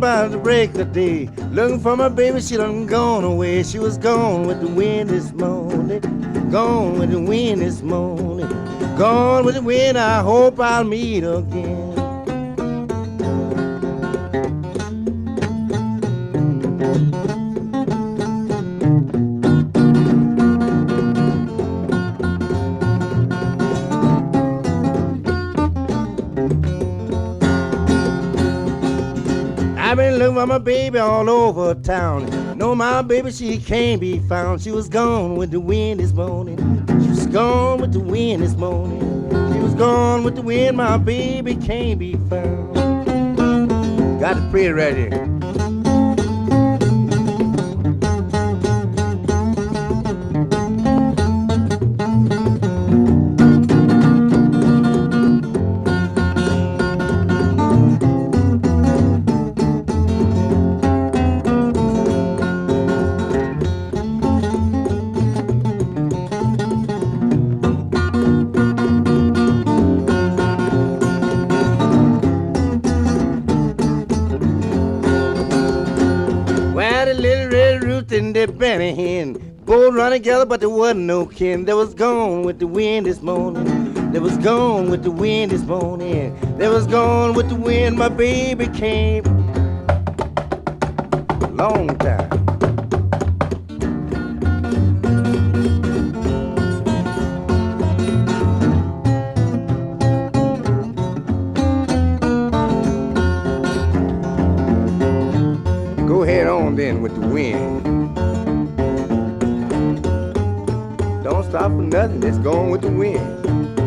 about the break of day. Looking for my baby, she done gone away. She was gone with the wind this morning. Gone with the wind this morning. Gone with the wind, I hope I'll meet again. I've been looking for my baby all over town. No, my baby, she can't be found. She was gone with the wind this morning. She was gone with the wind this morning. She was gone with the wind, my baby can't be found. Got to pray right here. And the Benny hen both run together, but there wasn't no kin. They was gone with the wind this morning. They was gone with the wind this morning. They was gone with the wind. My baby came long time. Go ahead on then with the wind. Don't stop for nothing, it's going with the wind.